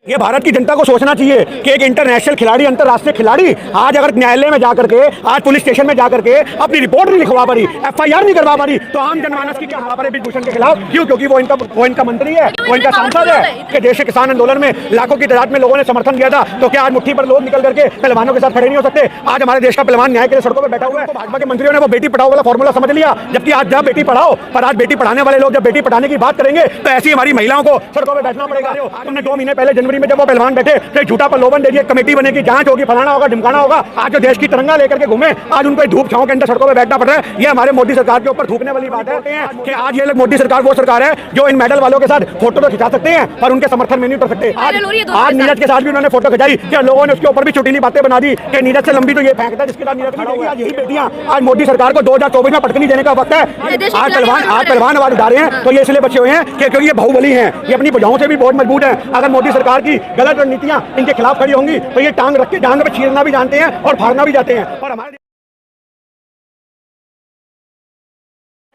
ये भारत की जनता को सोचना चाहिए कि एक इंटरनेशनल खिलाड़ी, अंतर्राष्ट्रीय खिलाड़ी आज अगर न्यायालय में जाकर के, आज पुलिस स्टेशन में जाकर के अपनी रिपोर्ट नहीं लिखवा पा रही, FIR नहीं करवा पा रही, तो आम जनमानस की क्या हालत है ब्रिजभूषण के खिलाफ? क्यों? क्योंकि वो इनका मंत्री है, वो इनका सांसद है कि देश के किसान आंदोलन में लाखों की तादाद में लोगों ने समर्थन दिया था। तो क्या आज मुट्ठी पर लोग निकल करके पहलवानों के साथ खड़े नहीं हो सकते? आज हमारे देश का पहलवान न्याय के लिए सड़कों पर बैठा हुआ है। तो भाजपा के मंत्रियों ने वो बेटी पढ़ाओ वाला फॉर्मूला समझ लिया, जबकि आज जब बेटी पढ़ाओ पर आज बेटी पढ़ाने वाले लोग जब बेटी पढ़ाने की बात करेंगे तो ऐसी हमारी महिलाओं को सड़कों पर बैठना पड़ेगा। तुमने 2 महीने पहले जनवरी में जब वो पहलवान बैठे फिर झूठा प्रलोभन दे दिया, कमेटी बनेगी, जांच होगी, फलाना होगा, ढिमकाना होगा। आज जो देश की तिरंगा लेकर के घूमे, आज उनको धूप छांव के अंदर सड़कों पे बैठना पड़ रहा है। ये हमारे मोदी सरकार के ऊपर थूकने वाली बात है कि आज ये लोग, मोदी सरकार वो सरकार है जो इन मेडल वालों के साथ फोटो तो खिंचा सकते हैं पर उनके समर्थन में नहीं उतर सकते। आज नीरज के साथ भी उन्होंने फोटो खिंचाई, क्या लोगों ने उसके ऊपर भी चुटीली बातें बना दी कि नीरज से लंबी तो ये फेंकता जिसके साथ नीरज खड़ी। आज यही बेटियां आज मोदी सरकार को 2024 में पटकनी देने का वक्त है। आज पहलवान आवाज उठा रहे हैं तो ये इसलिए बचे हुए हैं क्योंकि ये बाहुबली हैं, ये अपनी भुजाओं से भी बहुत मजबूत है। अगर मोदी सरकार की गलत रणनीतियां इनके खिलाफ खड़ी होंगी तो ये टांग रख के जांग पे चीरना भी जानते हैं और फाड़ना भी जाते हैं। और हमारे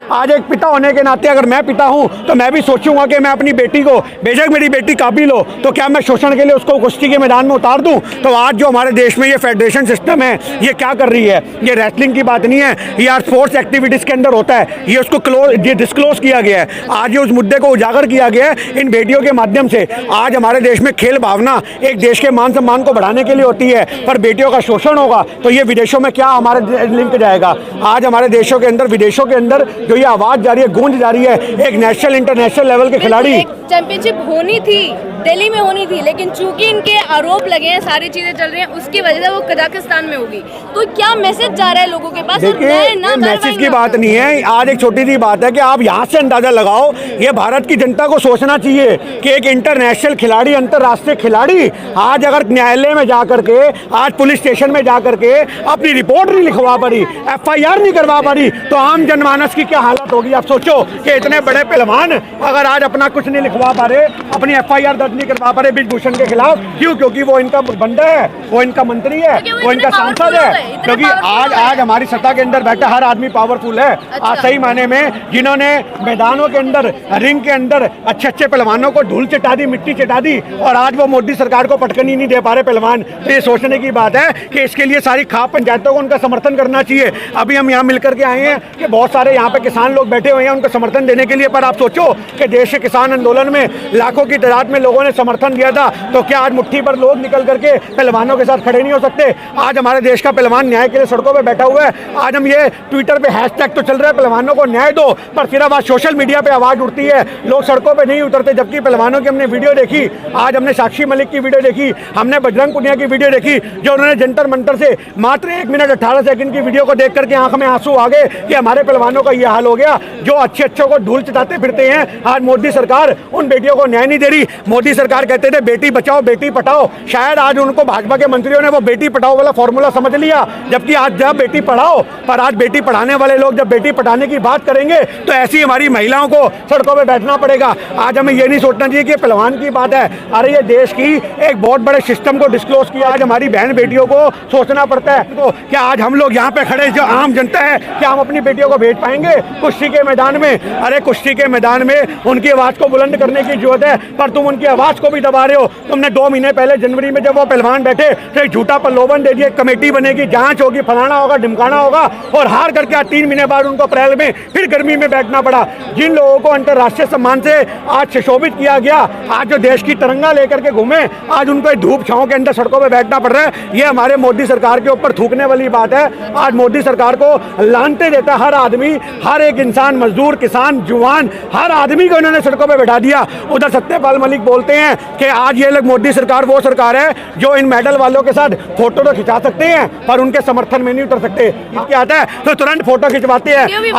आज एक पिता होने के नाते अगर मैं पिता हूं तो मैं भी सोचूंगा कि मैं अपनी बेटी को, बेशक मेरी बेटी काबिल हो, तो क्या मैं शोषण के लिए उसको कुश्ती के मैदान में उतार दूं? तो आज जो हमारे देश में ये फेडरेशन सिस्टम है ये क्या कर रही है? ये रेसलिंग की बात नहीं है, ये स्पोर्ट्स एक्टिविटीज के अंदर होता है, ये उसको ये डिस्क्लोज किया गया है। आज ये उस मुद्दे को उजागर किया गया है इन बेटियों के माध्यम से। आज हमारे देश में खेल भावना एक देश के मान सम्मान को बढ़ाने के लिए होती है, पर बेटियों का शोषण होगा तो ये विदेशों में क्या हमारे लिंक जाएगा? आज हमारे देशों के अंदर, विदेशों के अंदर जो ये आवाज जारी है, गूंज जारी है, एक नेशनल इंटरनेशनल लेवल के खिलाड़ी। चैंपियनशिप होनी थी, दिल्ली में होनी थी, लेकिन चूंकि इनके आरोप लगे हैं, सारी चीजें चल रही हैं, उसकी वजह से वो कजाकिस्तान में होगी। तो क्या मैसेज जा रहा है लोगों के पास? देखिए, मैसेज की बात नहीं है। आज एक छोटी सी बात है कि आप यहाँ से अंदाजा लगाओ, ये भारत की जनता को सोचना चाहिए कि एक इंटरनेशनल खिलाड़ी, अंतर्राष्ट्रीय खिलाड़ी आज अगर न्यायालय में जाकर के, आज पुलिस स्टेशन में जाकर के अपनी रिपोर्ट नहीं लिखवा पा रही, FIR नहीं करवा पा रही, तो आम जनमानस की क्या हालत होगी? आप सोचो कि इतने बड़े पहलवान अगर आज अपना कुछ नहीं लिखवा पा रहे, अपनी FIR दर्ज नहीं करवा पा रहे ब्रिजभूषण के खिलाफ। क्यों? क्योंकि वो इनका बंदा है, वो इनका मंत्री है, वो इनका सांसद है। क्योंकि आज हमारी सत्ता के अंदर बैठा हर आदमी पावरफुल है। आज सही माने में जिन्होंने मैदानों के अंदर, रिंग के अंदर अच्छे अच्छे पहलवानों को धूल चटा दी, मिट्टी चटा दी, और आज वो मोदी सरकार को पटकनी नहीं दे पा रहे पहलवान। तो ये सोचने की बात है कि इसके लिए सारी खाप पंचायतों को उनका समर्थन करना चाहिए। अभी हम यहाँ मिलकर के आए हैं कि बहुत सारे यहाँ पे किसान लोग बैठे हुए हैं उनको समर्थन देने के लिए, पर आप सोचो कि देश के किसान आंदोलन में लाखों की तादाद में लोगों ने समर्थन दिया था। तो क्या आज मुट्ठी पर लोग निकल करके पहलवानों के साथ खड़े नहीं हो सकते? आज हमारे देश का पहलवान न्याय के लिए सड़कों पे बैठा हुआ है। आज हम ये ट्विटर पे हैशटैग तो चल रहा है पहलवानों को न्याय दो, पर सिर्फ आज सोशल मीडिया पे आवाज उठती है, लोग सड़कों पे नहीं उतरते। जबकि पहलवानों की हमने वीडियो देखी, आज हमने साक्षी मलिक की वीडियो देखी, हमने बजरंग पुनिया की वीडियो देखी, जो उन्होंने जंतर मंतर से मात्र 1 मिनट 18 सेकंड की वीडियो को देख करके आंख में आंसू आ गए कि हमारे पहलवानों का यह हाल हो गया। जो अच्छे अच्छों को धूल चटाते फिरते हैं, आज मोदी सरकार उन बेटियों को न्याय नहीं दे रही। मोदी सरकार कहते थे बेटी बचाओ बेटी पढ़ाओ, शायद आज उनको भाजपा के मंत्रियों ने वो बेटी पढ़ाओ वाला फॉर्मूला समझ लिया। जबकि आज जब बेटी पढ़ाओ पर आज बेटी पढ़ाने वाले लोग जब बेटी पढ़ाने की बात करेंगे तो ऐसी हमारी महिलाओं को सड़कों पे बैठना पड़ेगा। आज हमें ये नहीं सोचना चाहिए कि पहलवान की बात है, अरे ये देश की एक बहुत बड़े सिस्टम को डिस्क्लोज किया। आज हमारी बहन बेटियों को सोचना पड़ता है। तो क्या आज हम लोग यहाँ पे खड़े जो आम जनता है, क्या हम अपनी बेटियों को भेज पाएंगे कुश्ती के मैदान में? अरे कुश्ती के मैदान में उनकी आवाज को बुलंद करने की जरूरत है, पर तुम उनकी आवाज को भी दबा रहे हो। तुमने 2 महीने पहले जनवरी में जब वो पहलवान बैठे फिर झूठा प्रलोभन दे दिया, कमेटी बनेगी, जांच होगी, फलाना होगा, ढिमकाना होगा, और हार करके आज 3 महीने बाद उनको अप्रैल में फिर गर्मी में बैठना पड़ा। जिन लोगों को अंतर्राष्ट्रीय सम्मान से आज सुशोभित किया गया, आज जो देश की तिरंगा लेकर के घूमे, आज उनको धूप छांव के अंदर सड़कों पे बैठना पड़ रहा है। ये हमारे मोदी सरकार के ऊपर थूकने वाली बात है। आज मोदी सरकार को लानते देता हर आदमी, हर एक इंसान, मजदूर, किसान, जुवान, हर आदमी को इन्होंने सड़कों पे बैठा दिया। उधर सत्यपाल मलिक बोलते हैं कि आज ये लोग, मोदी सरकार वो सरकार है जो इन मेडल वालों के साथ फोटो तो खिंचा सकते हैं पर उनके समर्थन में नहीं उतर सकते। क्या आता है तो तुरंत फोटो खिंचवाते हैं।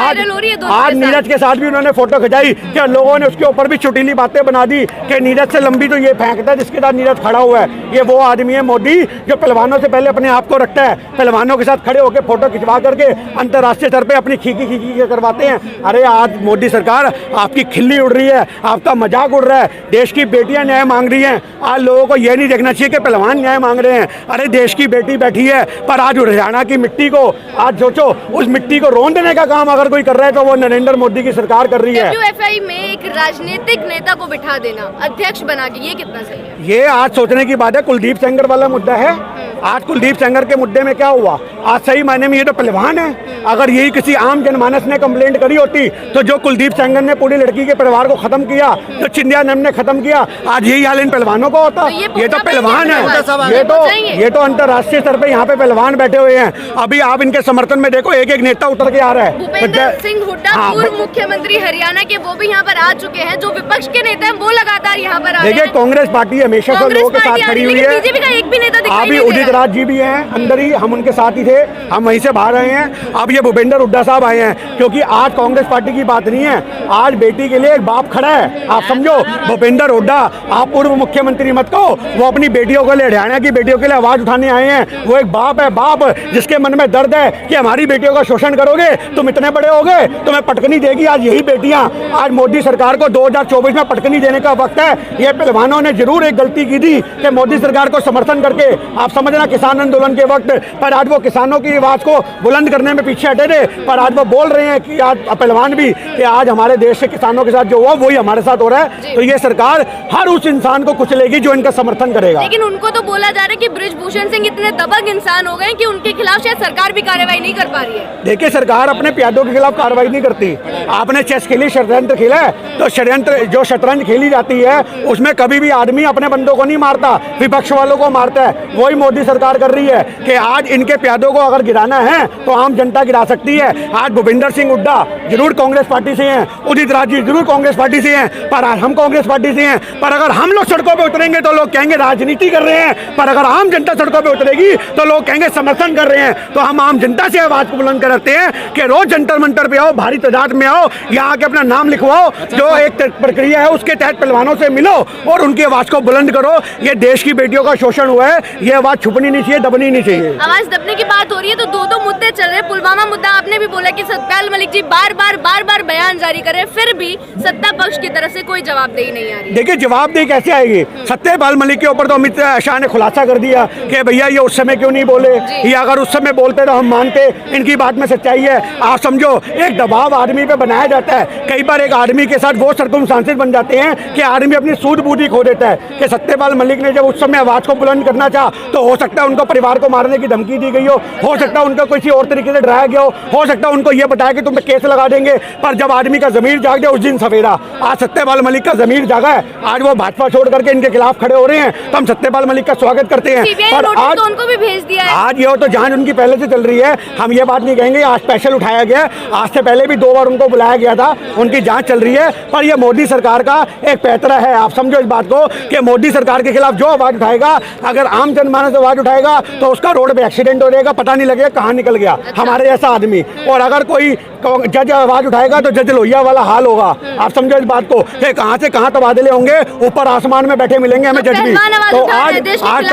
आज नीरज के साथ भी उन्होंने फोटो खिंचाई, क्या लोगों ने उसके ऊपर भी चुटीली बातें बना दी कि नीरज से लंबी तो ये फेंकता है जिसके साथ नीरज खड़ा हुआ है। ये वो आदमी है मोदी जो पहलवानों से पहले अपने आप को रखता है, पहलवानों के साथ खड़े होकर फोटो खिंचवा करके अंतर्राष्ट्रीय स्तर पर अपनी खींची करवाते हैं। अरे आज मोदी सरकार आपकी खिल्ली उड़ रही है, आपका मजाक उड़ रहा है। देश की बेटियां न्याय मांग रही हैं। आज लोगों को ये नहीं देखना चाहिए कि पहलवान न्याय मांग रहे हैं। अरे देश की बेटी बैठी है, पर आज हरियाणा की मिट्टी को आज सोचो, उस मिट्टी को रोन देने का काम अगर कोई कर रहा है तो वो नरेंद्र मोदी की सरकार कर रही है। WFI में एक राजनीतिक नेता को बिठा देना अध्यक्ष बना के, ये कितना सही है? ये आज सोचने की बात है। कुलदीप सेंगर वाला मुद्दा है। आज कुलदीप सेंगर के मुद्दे में क्या हुआ? आज सही मायने में ये तो पहलवान है। अगर यही किसी आम जनमानस ने कंप्लेंट करी होती तो जो कुलदीप सेंगर ने पूरी लड़की के परिवार को खत्म किया, जो चिंदिया नम ने खत्म किया, आज यही हाल इन पहलवानों को होता। ये तो पहलवान है। ये तो अंतर्राष्ट्रीय स्तर पे यहाँ पे पहलवान बैठे हुए हैं। अभी आप इनके समर्थन में देखो, एक एक नेता उतर के आ रहा है। भूपेंद्र सिंह हुड्डा पूर्व मुख्यमंत्री हरियाणा के, वो भी यहाँ पर आ चुके हैं। जो विपक्ष के नेता हैं वो लगातार यहाँ पर आ रहे हैं। देखिए कांग्रेस पार्टी हमेशा से लोगों के साथ खड़ी हुई है। बीजेपी का एक भी नेता दिखाई अभी नहीं दे उदित रहा। राज जी भी हैं अंदर ही, हम उनके साथ ही थे, हम वहीं से बाहर आए हैं। अब ये भूपेंद्र हुड्डा साहब आए हैं, क्योंकि आज कांग्रेस पार्टी की बात नहीं है, आज बेटी के लिए एक बाप खड़ा है। आप समझो, भूपेंद्र हुड्डा आप पूर्व मुख्यमंत्री मत कहो, वो अपनी बेटियों के लिए, हरियाणा की बेटियों के लिए आवाज उठाने आए हैं। वो एक बाप है, बाप जिसके मन में दर्द है कि हमारी बेटियों का शोषण करोगे, तुम इतने बड़े हो गए, तुम्हें पटकनी देगी आज यही बेटियां। आज मोदी सरकार को 2024 में पटकनी देने का वक्त है। ये पहलवानों ने जरूर एक गलती की थी कि मोदी सरकार को समर्थन करके, आप समझना किसान आंदोलन के वक्त, पर आज वो किसानों की आवाज को बुलंद करने में पीछे हटे थे। पर आज वो बोल रहे हैं कि आज पहलवान भी कि आज हमारे देश के किसानों के साथ जो हुआ वही हमारे साथ हो रहा है। तो ये सरकार हर उस इंसान को कुचलेगी जो इनका समर्थन करेगा। लेकिन उनको तो बोला जा रहा है कि बृजभूषण सिंह इतने दबंग इंसान हो गए कि उनके खिलाफ शायद सरकार भी कार्रवाई नहीं कर पा रही है। देखिए सरकार अपने प्यादों के खिलाफ कार्रवाई नहीं करती। आपने चेस खेली, षड्यंत्र खेला है, तो षड्यंत्र जो शतरंज खेली जाती है उसमें कभी भी आदमी अपने बंदों को नहीं मारता, विपक्ष वालों को मारता है। वही मोदी सरकार कर रही है कि आज इनके प्यादों को अगर गिराना है तो आम जनता गिरा सकती है। आज भूपेंद्र सिंह हुड्डा जरूर कांग्रेस पार्टी से हैं, उदित राज जी जरूर कांग्रेस पार्टी से हैं, पर आज हम कांग्रेस पार्टी से हैं। पर अगर हम लोग सड़कों पे उतरेंगे तो लोग कहेंगे राजनीति कर रहे हैं, पर अगर आम जनता सड़कों पे उतरेगी तो लोग कहेंगे समर्थन कर रहे हैं। तो हम आम जनता से आवाज को बुलंद करते हैं कि रोज जंतर मंतर पे आओ, भारी तादाद में आओ, यहाँ आके अपना नाम लिखवाओ, जो एक प्रक्रिया है उसके तहत पहलवानों से मिलो और उनकी आवाज को बुलंद करो। ये देश की बेटियों का शोषण हुआ है, ये आवाज छुपनी नहीं चाहिए, दबनी नहीं चाहिए। आवाज दबने की बात हो रही है तो दो मुद्दे चल रहे हैं। पुलवामा मुद्दा आपने भी बोला कि सत्यपाल मलिक जी बार बार बयान जारी कर रहे हैं, फिर भी सत्ता पक्ष की तरफ से कोई जवाबदेही नहीं आ रही। देखिए जवाबदेही कैसे आएगी? सत्यपाल मलिक के ऊपर तो अमित शाह ने खुलासा कर दिया कि भैया ये उस समय क्यों नहीं बोले, या अगर उस समय बोलते तो हम मानते, इनकी बात में सच्चाई है। आप समझो एक दबाव आदमी पे बनाया जाता है। कई बार एक आदमी के साथ वो सर्कमस्टांसेस बन जाते हैं कि आदमी अपनी सूझ बूझ खो देता है। कि सत्यपाल मलिक ने जब उस समय आवाज को बुलंद करना चाहा तो हो सकता है उनको परिवार को मारने की धमकी दी गई हो सकता है उनको किसी और तरीके से डराया गया हो सकता है उनको ये बताया कि तुम पे केस लगा देंगे। पर जब आदमी का जमीर जाग जाए उस दिन सवेरा। आज सत्यपाल मलिक का जमीर जागा है, आज वो भाजपा छोड़ करके इनके खिलाफ खड़े हो रहे हैं, तो हम सत्यपाल मलिक का स्वागत करते हैं। पर आज तो उनको भी भेज दिया है। आज ये तो जांच उनकी पहले से चल रही है, हम ये बात नहीं कहेंगे आज स्पेशल उठाया गया। आज से पहले भी 2 बार उनको बुलाया गया था, उनकी जांच चल रही है। पर ये मोदी सरकार का एक पैतरा है। आप समझो इस बात को कि मोदी सरकार के खिलाफ जो आवाज उठाएगा, अगर आम जनमानस आवाज उठाएगा तो उसका रोड पे एक्सीडेंट हो जाएगा, पता नहीं लगेगा कहाँ निकल गया हमारे जैसा आदमी। और अगर कोई जज आवाज उठाएगा तो जज लोहिया वाला हाल होगा। आप समझो इस बात को कि कहाँ से कहाँ तबादले होंगे, ऊपर आसमान में बैठे मिलेंगे हमें जज भी। तो आज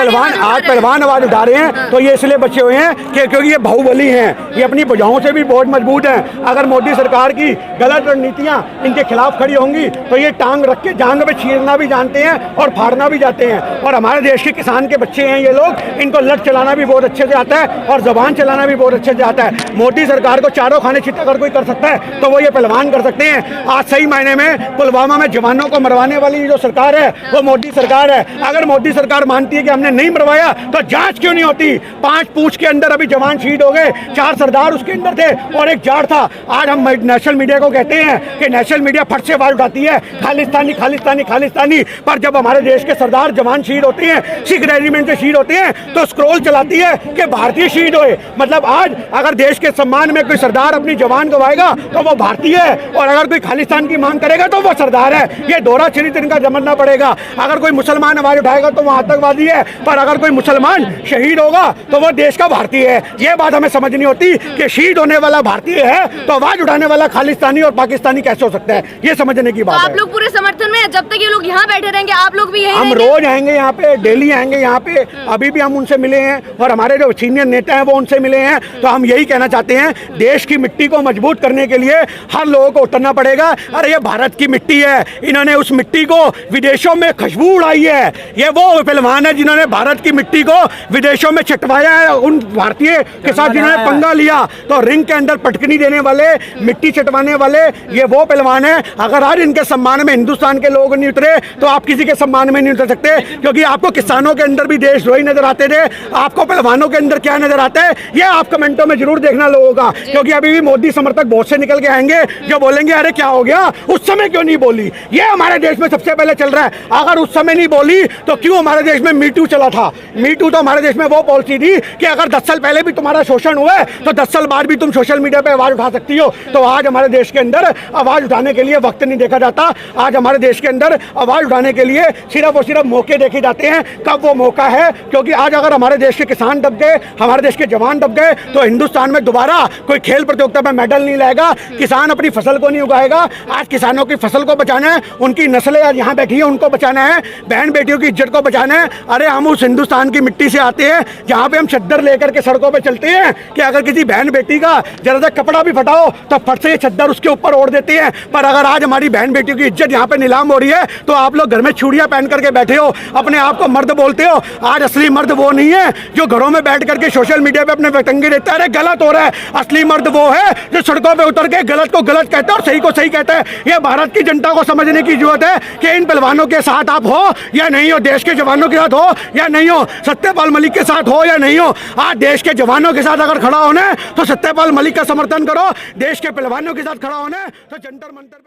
पहलवान आवाज उठा रहे हैं तो ये इसलिए बचे हुए हैं कि क्योंकि ये बाहुबली हैं, ये अपनी भुजाओं से भी बहुत मजबूत हैं। अगर मोदी सरकार की गलत रणनीतियाँ इनके खिलाफ खड़ी होंगी तो ये टांग रख के जांग में छीरना भी जानते हैं और फाड़ना भी जाते हैं। और हमारे देश के किसान के बच्चे हैं ये लोग, इनको लठ चलाना भी बहुत अच्छे से आता है और जबान चलाना भी बहुत अच्छे से आता है। मोदी सरकार को चारों खाने चित अगर कोई कर सकता है तो वो ये पहलवान कर सकते हैं। आज सही मायने में पुलवामा में जवानों को मरवाने वाली जो सरकार है वो मोदी सरकार है। अगर मोदी सरकार मानती है कि हमने नहीं मरवाया तो जांच क्यों नहीं होती? 5 पूंछ के अंदर अभी जवान शहीद हो गए, 4 सरदार उसके अंदर थे और एक जाट था। आज हम नेशनल मीडिया को कहते हैं कि नेशनल मीडिया फट से आवाज उठाती है खालिस्तानी खालिस्तानी खालिस्तानी, पर जब हमारे देश के सरदार जवान शहीद होते हैं, सिख रेजिमेंट से शहीद होते हैं, तो स्क्रोल चलाती है कि भारतीय शहीद हुए। मतलब आज अगर देश के सम्मान में कोई सरदार अपनी जवान गवाएगा तो वो भारतीय है, और अगर कोई खालिस्तान की मांग करेगा तो वो सरदार है। ये दोहरा चरित्र इनका समझना पड़ेगा। अगर कोई मुसलमान आवाज उठाएगा तो वो आतंकवादी है, पर अगर कोई मुसलमान शहीद होगा तो वो देश का भारतीय है। ये बात हमें समझनी होती कि शहीद होने वाला भारतीय है तो आवाज उठाने वाला खालिस्तानी और पाकिस्तानी कैसे हो सकता है, ये समझने की बात है। आप लोग पूरे के समर्थन में है। जब तक ये लोग यहाँ बैठे रहेंगे आप लोग भी यही हम रहेंगे। रोज आएंगे यहाँ पे, डेली आएंगे यहाँ पे। अभी भी हम उनसे मिले हैं और हमारे जो सीनियर नेता हैं वो उनसे मिले हैं। तो हम यही कहना चाहते हैं, देश की मिट्टी को मजबूत करने के लिए हर लोगों को उतरना पड़ेगा। अरे ये भारत की मिट्टी है, इन्होंने उस मिट्टी को विदेशों में खुशबू उड़ाई है। ये वो पहलवान है जिन्होंने भारत की मिट्टी को विदेशों में चटवाया है, उन भारतीय के साथ जिन्होंने पंगा लिया। तो रिंग के अंदर पटकनी देने वाले, मिट्टी चटवाने वाले, ये वो पहलवान है। अगर आज इनके सम्मान में हिंदुस्तान के लोग नहीं उतरे तो आप किसी के सम्मान में नहीं उतर सकते, क्योंकि आपको किसानों के अंदर भी देशद्रोही नजर आते थे, आपको पहलवानों के अंदर क्या नजर आता है ये आप कमेंटों में जरूर देखना लोगों का। क्योंकि अभी भी मोदी समर्थक बहुत से निकल के आएंगे जो बोलेंगे अरे क्या हो गया, उस समय क्यों नहीं बोली। ये हमारे देश में सबसे पहले चल रहा है। अगर उस समय नहीं बोली तो क्यों हमारे देश में मीटू चला था। मीटू तो हमारे देश में वो पॉलिसी थी कि अगर 10 साल पहले भी तुम्हारा शोषण हुआ है तो 10 साल बाद भी तुम सोशल मीडिया पे आवाज उठा सकती हो। तो आज हमारे देश के अंदर आवाज उठाने के लिए वक्त नहीं देखा जाता। आज हमारे देश के अंदर आवाज उठाने के लिए सिर्फ और सिर्फ मौके देखे जाते हैं। कब वो मौका है, क्योंकि आज अगर हमारे देश के किसान दब गए, हमारे देश के जवान दब गए तो हिंदुस्तान में दोबारा कोई खेल प्रतियोगिता में मेडल नहीं लाएगा। किसान अपनी फसल को नहीं उगाएगा। आज किसानों की फसल को बचाना है, उनकी नस्लें आज यहाँ बैठी है उनको बचाना है, बहन बेटियों की इज्जत को बचाना है। अरे हम उस हिंदुस्तान की मिट्टी से आते हैं जहाँ पे हम चद्दर लेकर के सड़कों पे चलते हैं कि अगर किसी बहन बेटी का जरा सा कपड़ा भी फटाओ तो फट से चद्दर उसके ऊपर ओढ़ देते हैं। पर अगर आज हमारी बहन बेटियों की इज्जत यहाँ पे नीलाम हो रही है तो आप लोग घर में चूड़ियां पहन करके बैठे हो, अपने आप को मर्द बोलते हो। आज असली मर्द वो नहीं है जो घरों में बैठ करके सोशल मीडिया पे अपने वतंगी देता है। अरे गलत हो रहा है। असली मर्द वो है जो सड़कों पे उतर के गलत को गलत कहता है और सही को सही कहता है। ये भारत की जनता को समझने की जरूरत है कि इन पहलवानों के साथ आप हो या नहीं हो, देश के जवानों के साथ हो या नहीं हो, सत्यपाल मलिक के साथ हो या नहीं हो। आज देश के जवानों के साथ अगर खड़ा होना है तो सत्यपाल मलिक का समर्थन करो, देश के पहलवानों के साथ खड़ा होना है तो जंतर मंतर